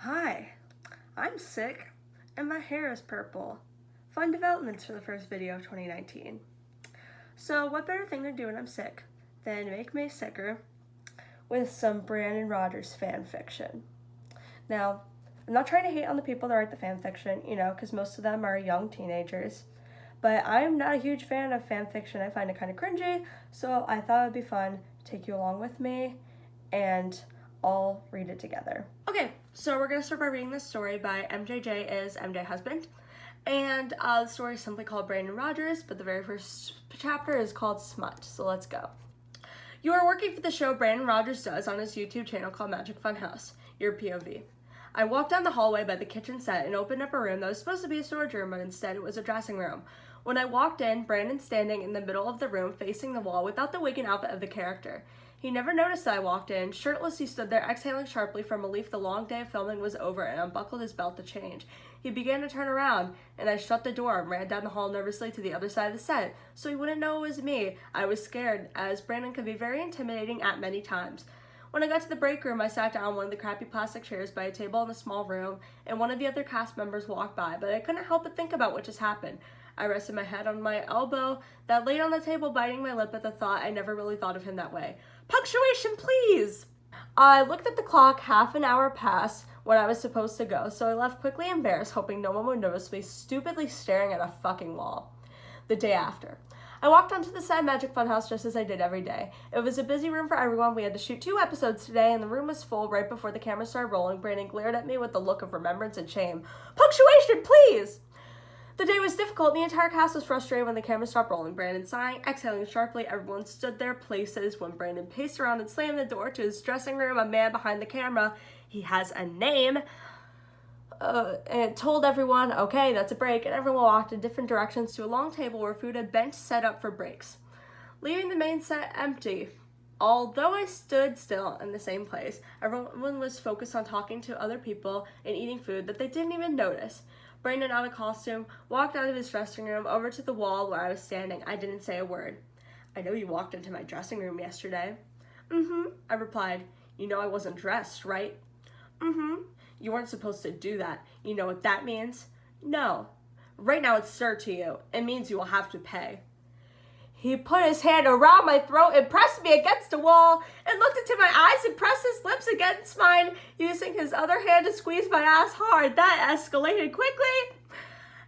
Hi, I'm sick and my hair is purple. Fun developments for the first video of 2019. So what better thing to do when I'm sick than make me sicker with some Brandon Rogers fan fiction. Now, I'm not trying to hate on the people that write the fan fiction, because most of them are young teenagers. But I'm not a huge fan of fan fiction. I find it kind of cringy, so I thought it would be fun to take you along with me and all read it together. Okay, so we're going to start by reading this story by MJJ is MJ Husband. And the story is simply called Brandon Rogers, but the very first chapter is called Smut. So let's go. You are working for the show Brandon Rogers does on his YouTube channel called Magic Funhouse. Your POV. I walked down the hallway by the kitchen set and opened up a room that was supposed to be a storage room, but instead it was a dressing room. When I walked in, Brandon's standing in the middle of the room facing the wall without the wig and outfit of the character. He never noticed that I walked in. Shirtless, he stood there, exhaling sharply from relief the long day of filming was over and unbuckled his belt to change. He began to turn around, and I shut the door and ran down the hall nervously to the other side of the set, so he wouldn't know it was me. I was scared, as Brandon could be very intimidating at many times. When I got to the break room, I sat down on one of the crappy plastic chairs by a table in a small room, and one of the other cast members walked by, but I couldn't help but think about what just happened. I rested my head on my elbow that laid on the table, biting my lip at the thought I never really thought of him that way. Punctuation, please! I looked at the clock. Half an hour passed when I was supposed to go, so I left quickly, embarrassed, hoping no one would notice me stupidly staring at a fucking wall. The day after, I walked onto the set of Magic Funhouse just as I did every day. It was a busy room for everyone. We had to shoot 2 episodes today, and the room was full right before the camera started rolling. Brandon glared at me with a look of remembrance and shame. Punctuation, please! The day was difficult. The entire cast was frustrated when the camera stopped rolling. Brandon sighing, exhaling sharply. Everyone stood their places when Brandon paced around and slammed the door to his dressing room. A man behind the camera, he has a name, and told everyone, okay, that's a break, and everyone walked in different directions to a long table where food had been set up for breaks, leaving the main set empty. Although I stood still in the same place, everyone was focused on talking to other people and eating food that they didn't even notice. Brandon, out of costume, walked out of his dressing room over to the wall where I was standing. I didn't say a word. I know you walked into my dressing room yesterday. I replied. You know I wasn't dressed, right? You weren't supposed to do that. You know what that means? No. Right now it's sir to you. It means you will have to pay. He put his hand around my throat and pressed me against the wall and looked into my eyes and pressed his lips against mine, using his other hand to squeeze my ass hard. That escalated quickly.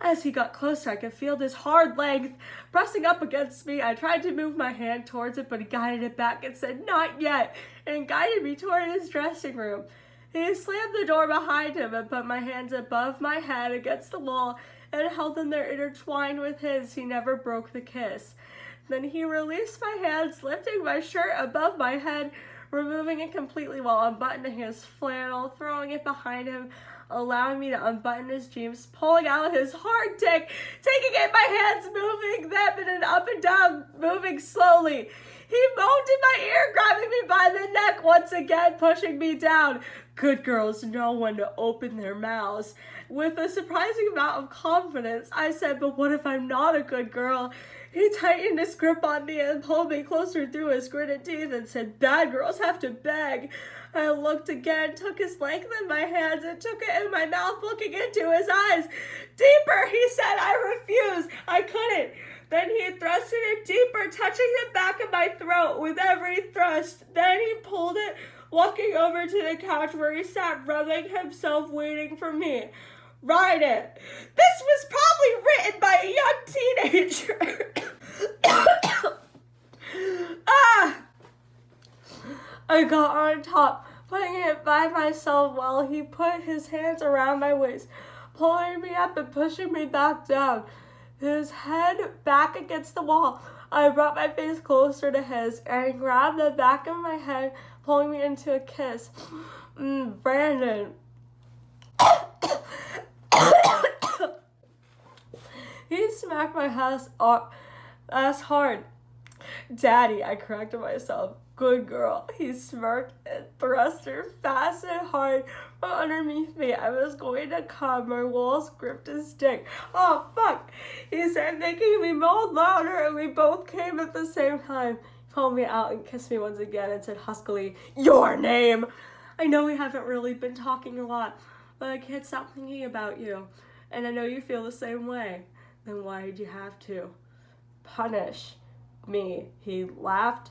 As he got closer, I could feel his hard length pressing up against me. I tried to move my hand towards it, but he guided it back and said, "Not yet," and guided me toward his dressing room. He slammed the door behind him and put my hands above my head against the wall and held them there intertwined with his. He never broke the kiss. Then he released my hands, lifting my shirt above my head, removing it completely while unbuttoning his flannel, throwing it behind him, allowing me to unbutton his jeans, pulling out his hard dick, taking it in my hands, moving them in an up and down, moving slowly. He moaned in my ear, grabbing me by the neck once again, pushing me down. Good girls know when to open their mouths. With a surprising amount of confidence, I said, "But what if I'm not a good girl?" He tightened his grip on me and pulled me closer through his gritted teeth and said, "Bad girls have to beg." I looked again, took his length in my hands and took it in my mouth, looking into his eyes. "Deeper," he said. I refused. I couldn't. Then he thrusted it deeper, touching the back of my throat with every thrust. Then he pulled it, walking over to the couch where he sat, rubbing himself, waiting for me. Write it. This was probably written by a young teenager. I got on top, putting it by myself while he put his hands around my waist, pulling me up and pushing me back down, his head back against the wall. I brought my face closer to his and grabbed the back of my head, pulling me into a kiss. Brandon. He smacked my ass hard. "Daddy," I corrected myself. "Good girl." He smirked and thrust her fast and hard from underneath me. I was going to come. My walls gripped his dick. "Oh, fuck," he said, making me moan louder, and we both came at the same time. He pulled me out and kissed me once again and said huskily, "Your name." I know we haven't really been talking a lot, but I can't stop thinking about you. And I know you feel the same way. Then why did you have to punish me? He laughed.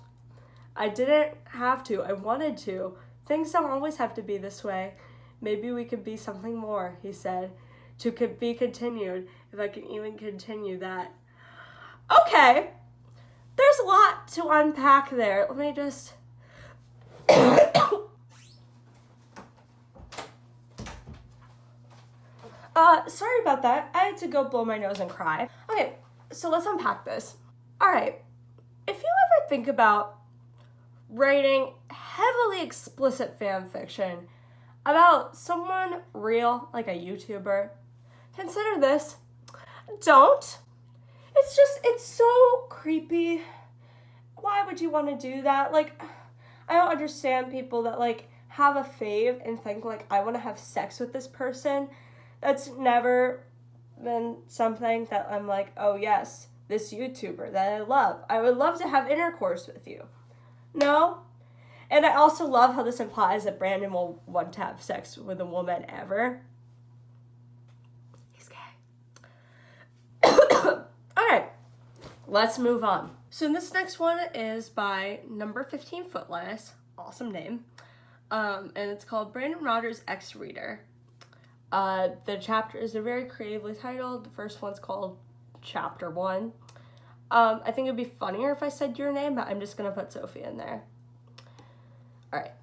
I didn't have to. I wanted to. Things don't always have to be this way. Maybe we could be something more, he said. To be continued, if I can even continue that. Okay. There's a lot to unpack there. Let me just... sorry about that. I had to go blow my nose and cry. Okay, so let's unpack this. All right, if you ever think about writing heavily explicit fan fiction about someone real, like a YouTuber, consider this. Don't. It's so creepy. Why would you want to do that? Like, I don't understand people that, like, have a fave and think, like, I want to have sex with this person. That's never been something that I'm like, oh yes, this YouTuber that I love. I would love to have intercourse with you. No? And I also love how this implies that Brandon will want to have sex with a woman ever. He's gay. Alright, let's move on. So this next one is by number 15 Footlice. Awesome name. And it's called Brandon Rogers' xreader. The chapters are very creatively titled. The first one's called Chapter 1. I think it'd be funnier if I said your name, but I'm just gonna put Sophie in there. Alright.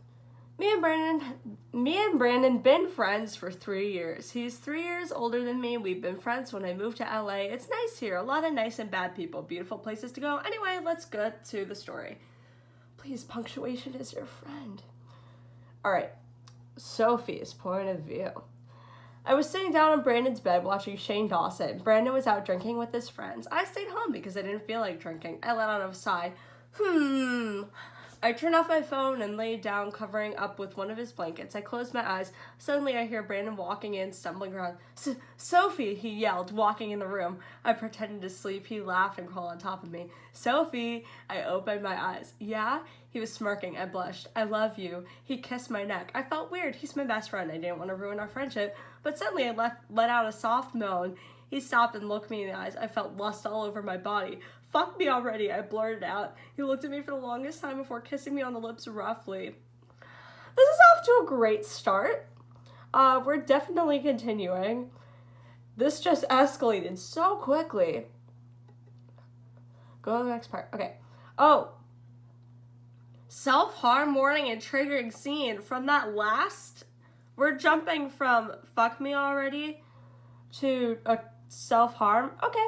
Me and Brandon been friends for 3 years. He's 3 years older than me. We've been friends when I moved to LA. It's nice here. A lot of nice and bad people. Beautiful places to go. Anyway, let's get to the story. Please, punctuation is your friend. Alright. Sophie's point of view. I was sitting down on Brandon's bed watching Shane Dawson. Brandon was out drinking with his friends. I stayed home because I didn't feel like drinking. I let out a sigh. I turned off my phone and laid down, covering up with one of his blankets. I closed my eyes. Suddenly I hear Brandon walking in, stumbling around. Sophie, he yelled, walking in the room. I pretended to sleep. He laughed and crawled on top of me. Sophie! I opened my eyes. Yeah? He was smirking. I blushed. I love you. He kissed my neck. I felt weird. He's my best friend. I didn't want to ruin our friendship. But suddenly I let out a soft moan. He stopped and looked me in the eyes. I felt lust all over my body. Fuck me already, I blurted out. He looked at me for the longest time before kissing me on the lips roughly. This is off to a great start. We're definitely continuing. This just escalated so quickly. Go to the next part. Okay. Oh. Self-harm warning and triggering scene. From that last, we're jumping from fuck me already to a self-harm. Okay.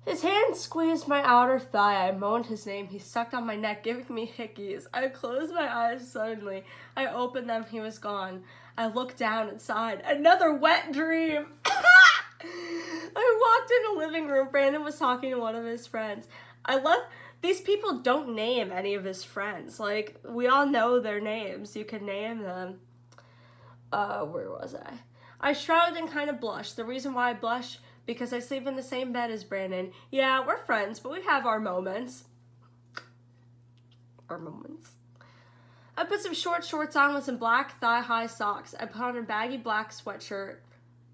His hand squeezed my outer thigh. I moaned his name. He sucked on my neck, giving me hickeys. I closed my eyes suddenly. I opened them. He was gone. I looked down and sighed. Another wet dream. I walked in the living room. Brandon was talking to one of his friends. I love... These people don't name any of his friends. Like, we all know their names. You can name them. Where was I? I shrugged and kind of blushed. The reason why I blushed... because I sleep in the same bed as Brandon. Yeah, we're friends, but we have our moments. I put some short shorts on with some black thigh-high socks. I put on a baggy black sweatshirt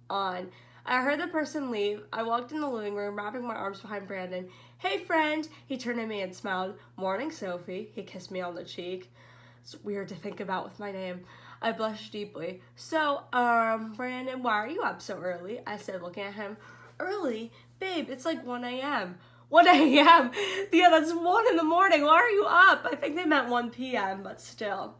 on. I heard the person leave. I walked in the living room, wrapping my arms behind Brandon. Hey, friend. He turned to me and smiled. Morning, Sophie. He kissed me on the cheek. It's weird to think about with my name. I blushed deeply. So, Brandon, why are you up so early? I said, looking at him. Early? Babe, it's like 1 a.m. 1 a.m.? Yeah, that's 1 in the morning. Why are you up? I think they meant 1 p.m., but still.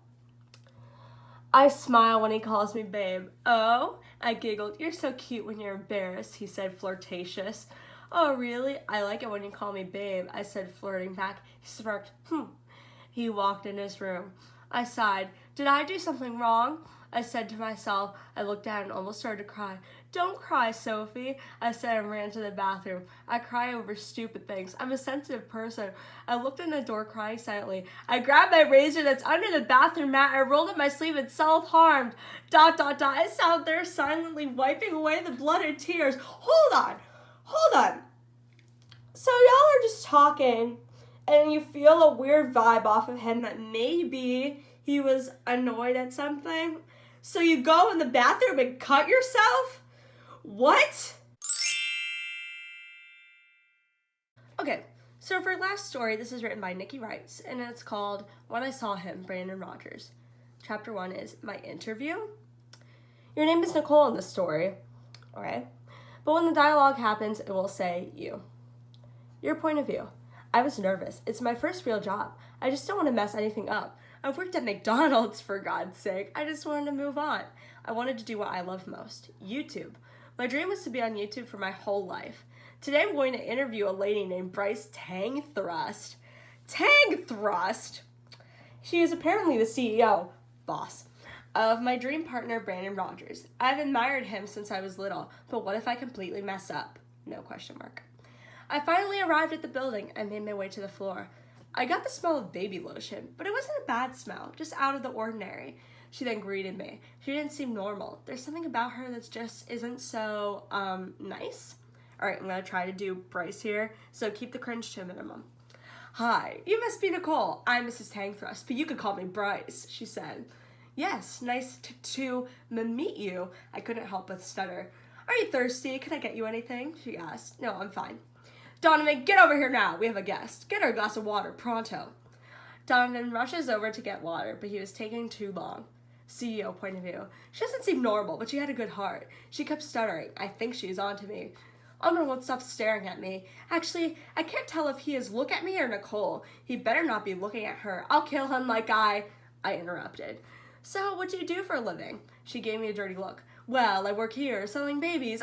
I smile when he calls me babe. Oh? I giggled. You're so cute when you're embarrassed, he said, flirtatious. Oh, really? I like it when you call me babe, I said, flirting back. He smirked. He walked in his room. I sighed. Did I do something wrong? I said to myself. I looked down and almost started to cry. Don't cry, Sophie, I said and ran to the bathroom. I cry over stupid things. I'm a sensitive person. I looked in the door crying silently. I grabbed my razor that's under the bathroom mat. I rolled up my sleeve and self-harmed. ... I sat there silently wiping away the blood and tears. Hold on. So y'all are just talking and you feel a weird vibe off of him that maybe he was annoyed at something. So you go in the bathroom and cut yourself? What? Okay, so for our last story, this is written by Nikki Wrights, and it's called When I Saw Him, Brandon Rogers. Chapter 1 is My Interview. Your name is Nicole in this story, okay? But when the dialogue happens, it will say you. Your point of view. I was nervous. It's my first real job. I just don't want to mess anything up. I've worked at McDonald's, for God's sake. I just wanted to move on. I wanted to do what I love most, YouTube. My dream was to be on YouTube for my whole life. Today I'm going to interview a lady named Bryce Tangthrust. Tangthrust? She is apparently the CEO, boss, of my dream partner, Brandon Rogers. I've admired him since I was little, but what if I completely mess up? No question mark. I finally arrived at the building and made my way to the floor. I got the smell of baby lotion, but it wasn't a bad smell, just out of the ordinary. She then greeted me. She didn't seem normal. There's something about her that just isn't so, nice. All right, I'm going to try to do Bryce here, so keep the cringe to a minimum. Hi, you must be Nicole. I'm Mrs. Tangthrust, but you could call me Bryce, she said. Yes, nice to meet you. I couldn't help but stutter. Are you thirsty? Can I get you anything? She asked. No, I'm fine. Donovan, get over here now. We have a guest. Get her a glass of water, pronto. Donovan rushes over to get water, but he was taking too long. CEO point of view. She doesn't seem normal, but she had a good heart. She kept stuttering. I think she's on to me. Elmer won't stop staring at me. Actually, I can't tell if he is look at me or Nicole. He better not be looking at her. I'll kill him like I interrupted. So, what do you do for a living? She gave me a dirty look. Well, I work here, selling babies.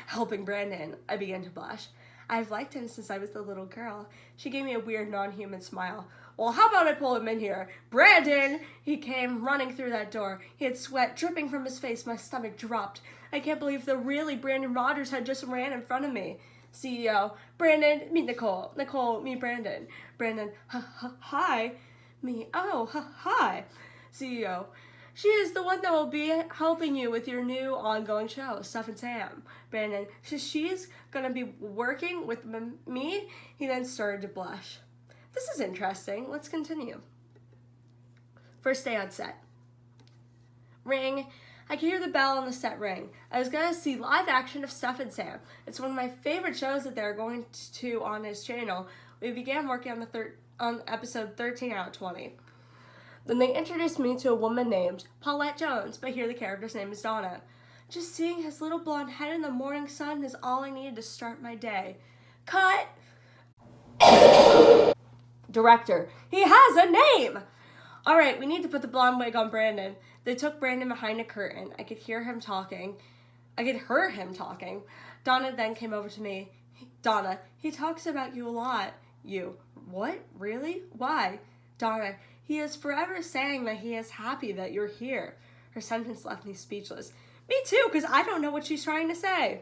Helping Brandon. I began to blush. I've liked him since I was a little girl. She gave me a weird, non-human smile. Well, how about I pull him in here? Brandon! He came running through that door. He had sweat dripping from his face. My stomach dropped. I can't believe the really Brandon Rogers had just ran in front of me. CEO, Brandon, meet Nicole. Nicole, meet Brandon. Brandon, hi. Me, oh, hi. CEO, she is the one that will be helping you with your new ongoing show, Stuff and Sam. Brandon, she's going to be working with me? He then started to blush. This is interesting. Let's continue. First day on set. Ring. I could hear the bell on the set ring. I was going to see live action of Stuff and Sam. It's one of my favorite shows that they're going to on his channel. We began working on episode 13 out of 20. Then they introduced me to a woman named Paulette Jones, but here the character's name is Donna. Just seeing his little blonde head in the morning sun is all I needed to start my day. Cut! Director, he has a name! All right, we need to put the blonde wig on Brandon. They took Brandon behind a curtain. I could hear him talking. I could hear him talking. Donna then came over to me. Donna, he talks about you a lot. You, what? Really? Why? Donna, he is forever saying that he is happy that you're here. Her sentence left me speechless. Me too, because I don't know what she's trying to say.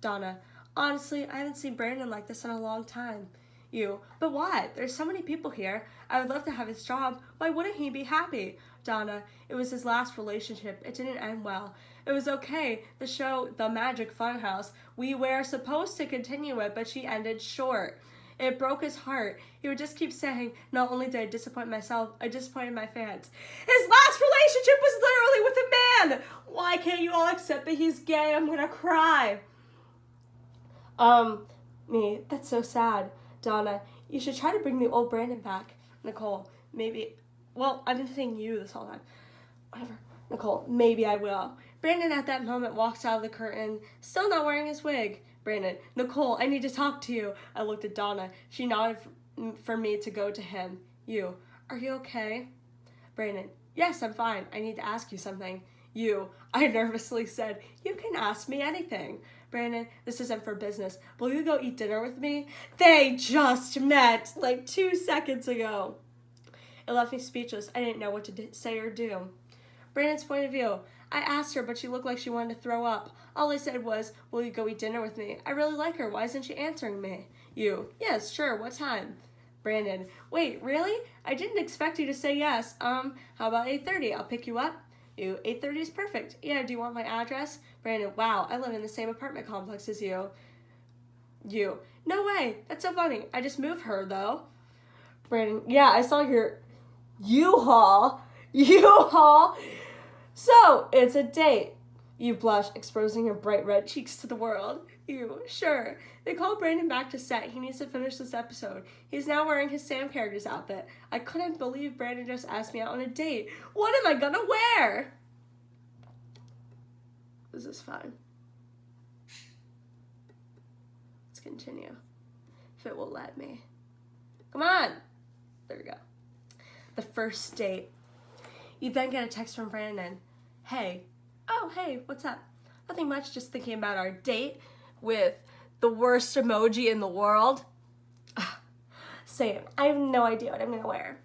Donna, honestly, I haven't seen Brandon like this in a long time. You, but why? There's so many people here. I would love to have his job. Why wouldn't he be happy? Donna, it was his last relationship. It didn't end well. It was okay. The show, The Magic Funhouse, we were supposed to continue it, but she ended short. It broke his heart. He would just keep saying, not only did I disappoint myself, I disappointed my fans. His last relationship was literally with a man! Why can't you all accept that he's gay? I'm gonna cry. Me, that's so sad. Donna, you should try to bring the old Brandon back. Nicole, maybe, well, I've been saying you this whole time. Whatever. Nicole, maybe I will. Brandon at that moment walks out of the curtain, still not wearing his wig. Brandon, Nicole, I need to talk to you. I looked at Donna. She nodded for me to go to him. You, are you okay? Brandon, yes, I'm fine. I need to ask you something. You, I nervously said, you can ask me anything. Brandon, this isn't for business. Will you go eat dinner with me? They just met like 2 seconds ago. It left me speechless. I didn't know what to say or do. Brandon's point of view. I asked her, but she looked like she wanted to throw up. All I said was, will you go eat dinner with me? I really like her. Why isn't she answering me? You, yes, sure. What time? Brandon, wait, really? I didn't expect you to say yes. How about 8:30? I'll pick you up. You, 8:30 is perfect. Yeah, do you want my address? Brandon, wow, I live in the same apartment complex as you. You, no way. That's so funny. I just moved her, though. Brandon, yeah, I saw your U-Haul. U-Haul? So, it's a date. You blush, exposing your bright red cheeks to the world. You, sure. They called Brandon back to set. He needs to finish this episode. He's now wearing his Sam character's outfit. I couldn't believe Brandon just asked me out on a date. What am I gonna wear? This is fun. Let's continue. If it will let me. Come on. There we go. The first date. You then get a text from Brandon. Hey. Oh, hey, what's up? Nothing much, just thinking about our date with the worst emoji in the world. Same. I have no idea what I'm gonna wear.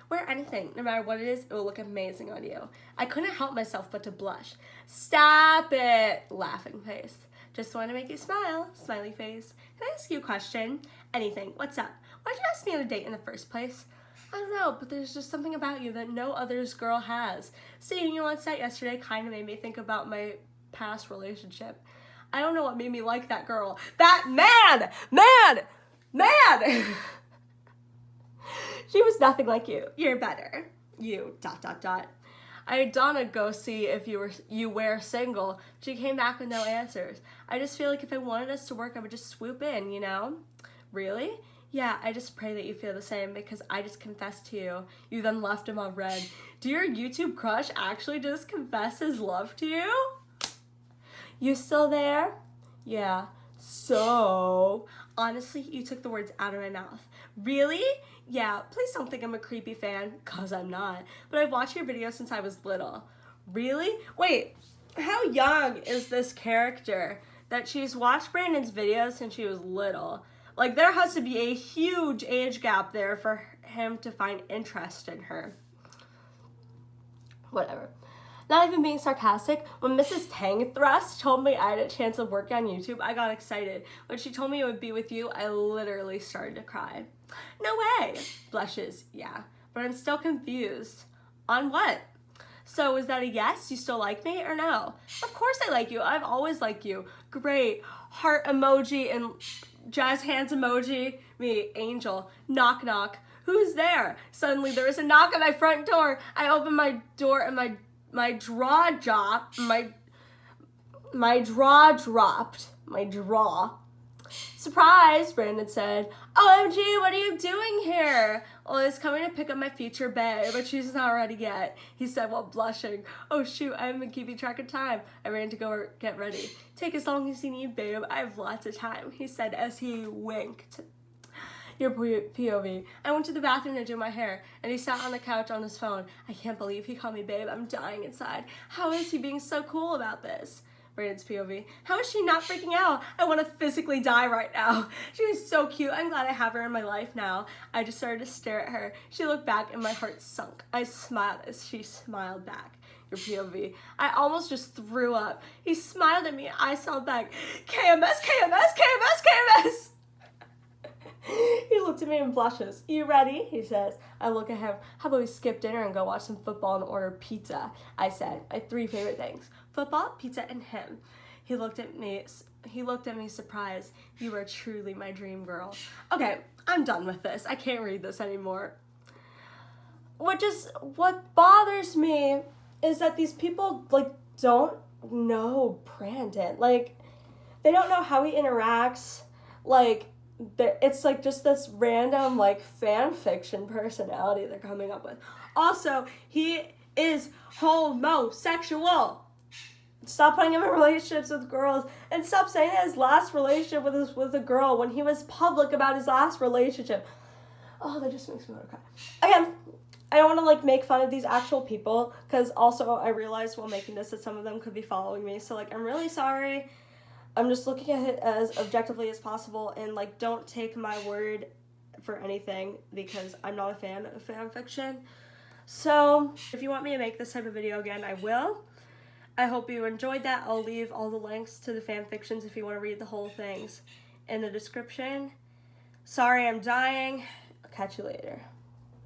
Wear anything, no matter what it is, it will look amazing on you. I couldn't help myself but to blush. Stop it! Laughing face. Just want to make you smile. Smiley face. Can I ask you a question? Anything. What's up? Why'd you ask me on a date in the first place? I don't know, but there's just something about you that no other's girl has. Seeing you on set yesterday kind of made me think about my past relationship. I don't know what made me like that girl. That man! She was nothing like you. You're better. You, ... I had Donna go see if you were single. She came back with no answers. I just feel like if I wanted us to work, I would just swoop in, you know? Really? Yeah, I just pray that you feel the same because I just confessed to you. You then left him on red. Do your YouTube crush actually just confess his love to you? You still there? Yeah. So, honestly, you took the words out of my mouth. Really? Yeah, please don't think I'm a creepy fan, cause I'm not. But I've watched your videos since I was little. Really? Wait, how young is this character that she's watched Brandon's videos since she was little? Like, there has to be a huge age gap there for him to find interest in her. Whatever. Not even being sarcastic, when Mrs. Tangthrust told me I had a chance of working on YouTube, I got excited. When she told me it would be with you, I literally started to cry. No way! Blushes, yeah. But I'm still confused. On what? So is that a yes? You still like me or no? Of course I like you. I've always liked you. Great. Heart emoji and jazz hands emoji. Me, angel. Knock knock. Who's there? Suddenly there was a knock at my front door. I opened my door and my draw dropped. Surprise, Brandon said. OMG, what are you doing here? Well, I was coming to pick up my future bae, but she's not ready yet, he said while blushing. Oh shoot, I haven't been keeping track of time. I ran to go get ready. Take as long as you need, babe. I have lots of time, he said as he winked. Your POV. I went to the bathroom to do my hair, and he sat on the couch on his phone. I can't believe he called me babe. I'm dying inside. How is he being so cool about this? Brandon's POV. How is she not freaking out? I want to physically die right now. She is so cute. I'm glad I have her in my life now. I just started to stare at her. She looked back and my heart sunk. I smiled as she smiled back. Your POV. I almost just threw up. He smiled at me. I smiled back. KMS, KMS, KMS, KMS. He looked at me and blushes. You ready? He says. I look at him. How about we skip dinner and go watch some football and order pizza? I said. My 3 favorite things. Football, pizza, and him. He looked at me surprised. You are truly my dream girl. Okay, I'm done with this. I can't read this anymore. What bothers me is that these people, don't know Brandon. They don't know how he interacts. It's just this random fan fiction personality they're coming up with. Also, he is homosexual. Stop putting him in relationships with girls and stop saying his last relationship with a girl when he was public about his last relationship. Oh, that just makes me want to cry. Again, I don't want to make fun of these actual people because also I realized while making this that some of them could be following me. So I'm really sorry. I'm just looking at it as objectively as possible and don't take my word for anything because I'm not a fan of fan fiction. So if you want me to make this type of video again, I will. I hope you enjoyed that. I'll leave all the links to the fan fictions if you want to read the whole things in the description. Sorry I'm dying. I'll catch you later.